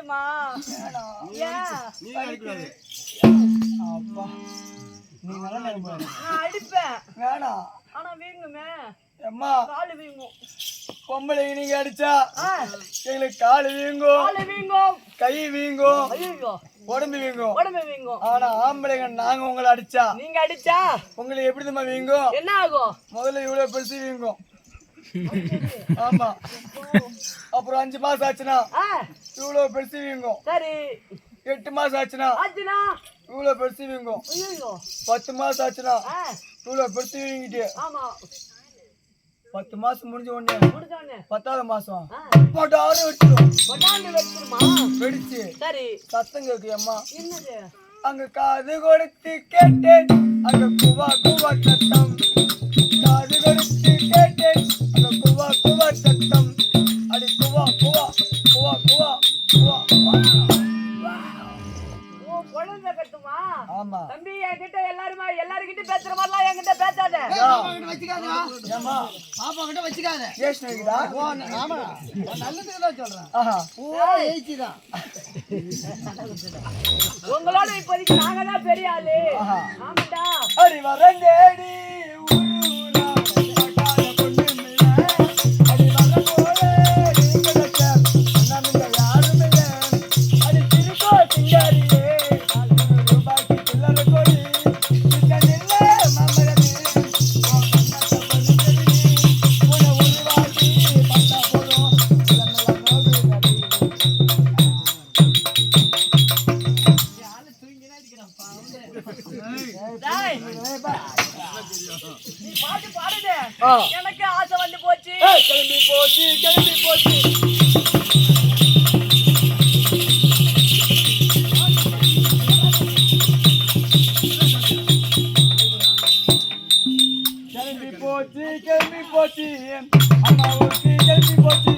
அடிக்கட்டுமா? அப்பா நீ நல்லா நான் அடிப்பேன். வேணாம். ஆனா வீங்குமே. அம்மா காலு வீங்கும். பொம்பளைங்க நீங்க அடிச்சா எங்களுக்கு காலு வீங்கும், கை வீங்கும், உடம்பு வீங்கும். ஆனா ஆம்பளைங்க நாங்க உங்களை அடிச்சா, நீங்க அடிச்சா உங்களுக்கு எப்படி தான் வீங்கும்? என்ன ஆகும்? முதல்ல இவ்வளவு பெருசு வீங்கும். ஆமா. அப்புறம் 5 மாசம் ஆச்சுன்னா இவ்வளவு பெருசு வீங்கும். சரி. 8 மாசம் ஆச்சுன்னா இவ்வளவு பெருசு வீங்கும். 10 மாசம் ஆச்சுன்னா இவ்வளவு பெருசு வீங்கிட்டு 10 மாசம் முடிஞ்ச உடனே 10வது மாசம் பட்டாரு வெடிச்சு சத்தம் கேக்கு. அம்மா அங்க காது கொடுத்து கேட்டேன், அங்க குவா குவா சத்தம். காது கொடுத்து கேட்டேன், அங்க குவா குவா சத்தம். அடி குவா குவா குவா குவா குவா. குழந்தை கட்டுமா? ஆமா தம்பி, என்கிட்ட எல்லாருக்கிட்ட பேசுற மாதிரிலாம் என்கிட்ட பேசாத. பாப்பா கிட்ட வச்சுக்காத. நல்லதுக்கு தான் சொல்றேன். உங்களோட இப்போதைக்கு நாங்க தான் பெரிய ஆளு. ஆமாடா. அடி வரங்கேடி நீ பாட்டு பாடுதே, எனக்கு ஆசை வந்து போச்சு. கிளம்பி போச்சு கிளம்பி போச்சு. கிளம்பி போச்சு கிளம்பி போச்சு அம்மாவுக்கு கிளம்பி போச்சு.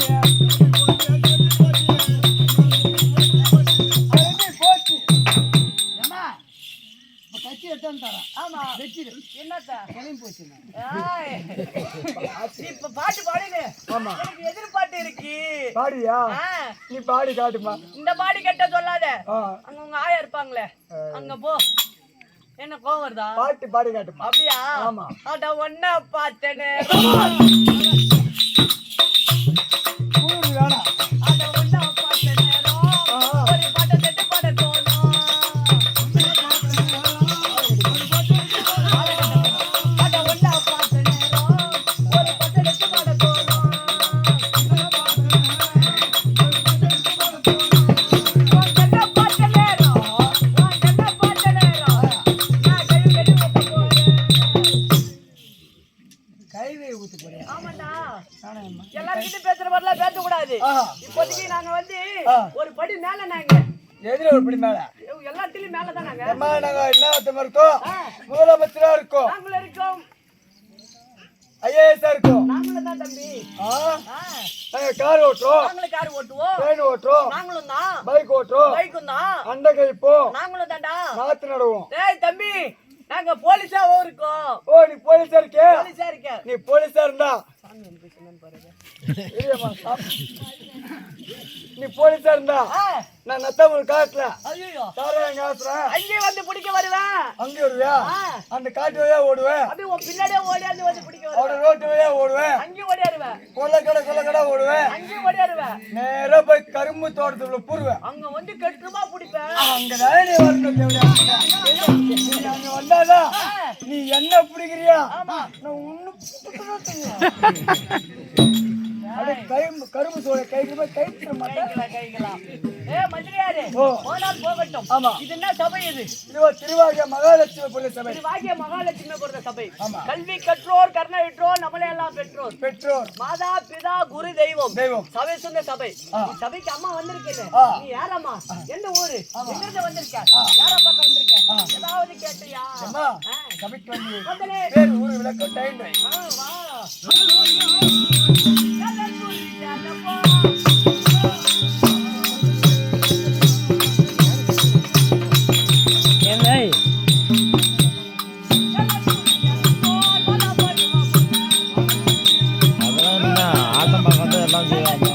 பாட்டு பாடுங்க. எனக்கு எதிர்பார்ட்டு இருக்கு. பாடியா? நீ பாடி காட்டுமா. இந்த பாடி கட்ட சொல்லாத. அங்க உங்க ஆயா இருப்பாங்களே, அங்க போ. என்ன கோவம் வருதா? பாட்டு பாடி காட்டுமா. அப்படியா? ஆமா. அட ஒன்ன பார்த்தேனே. வேணாம். அட ஒன்ன பார்த்த நேரம் ஒரு பாட்டை செட்டு பாட தோணும். அட ஒன்ன பார்த்த நேரம் ஒரு பாட்டை செட்டு பாட தோணும். என்ன பார்த்த நேரம் என்ன பார்த்த நேரம் நான் கை கட்டி ஊத்த போறேன். கைவே ஊத்து போறேன். ஆமாண்டா. எல்லார்கிட்ட பேசுற மாதிரிலாம் பேசக்கூடாது. இப்போதைக்கு நாங்க வந்து ஒரு படி மேல. நாங்க எதுல ஒரு படி மேல? எல்லாத்திலயும் மேலதான். நாங்க நாங்க என்ன இருக்கோம்? முதலமைச்சரா இருக்கோம், நாங்களும் இருக்கோம், ஐஏஎஸ் இருக்கோம். நாங்களும் தான் தம்பி. நாங்க கார் ஓட்டுறோம், நாங்களும் கார் ஓட்டுவோம், ட்ரெயின் ஓட்டுறோம், நாங்களும் தான் பைக் ஓட்டுறோம், பைக்கும் தான், அண்டை கழிப்போம், நாங்களும் தான்டா நாத்து நடுவோம். டேய் தம்பி, நாங்க போலீஸாவும் இருக்கோம். ஓ நீ போலீஸா இருக்க? போலீஸா இருக்க. நீ போலீஸா இருந்தா சாமி அனுப்பிச்சுன்னு பாருங்க. நீ போலீஸா இருந்தா நான் நத்தமூர் காட்டுல ஐயோ சாராயம் காசுறேன், அங்கே வந்து பிடிக்க வருவேன். அங்க வருவியா? அந்த காட்டு வழியா ஓடுவேன், அப்படியே உன் பின்னாடியே ஓடியாந்து வந்து பிடிக்க வருவேன். அவட ரோட்டு வழியா ஓடுவேன், அங்கேயும் ஓடியாருவேன். கொல்லக்கடை ஓடுவேன், அங்கேயும் ஓடியாருவேன். நேரா போய் கரும்பு தோட்டத்துக்குள்ள பூருவேன். அங்க வந்து கெட்டுமா பிடிப்பேன். அங்கதான் நீ வரணும் தேவையா? நீ அங்க வந்தாதான் நீ என்ன பிடிக்கிறியா? நான் ஒண்ணு கரும்பு சோழ கைக்கு போய் கைப்பிட மாட்டேன். மந்திரியாரு போகட்டும். ஆமா, இது என்ன சபை? இது திருவாகிய மகாலட்சுமி பொருள் சபை. திருவாகிய மகாலட்சுமி பொருள் சபை. கல்வி கற்றோர் கர்ணவிற்றோர் நம்மளே எல்லாம் பெற்றோர் மாதா பிதா குரு தெய்வம் சபை சொன்ன சபை. சபைக்கு அம்மா வந்திருக்கேன். நீ யாரம்மா? எந்த ஊரு? எங்கிருந்து வந்திருக்க? யாரா பார்க்க வந்திருக்க? ஏதாவது கேட்டியா? சபைக்கு வந்து ஊரு விளக்கு டைம் வா. அதெல்லாம் ஆட்டம் பார்க்க எல்லாம் செய்வாங்க.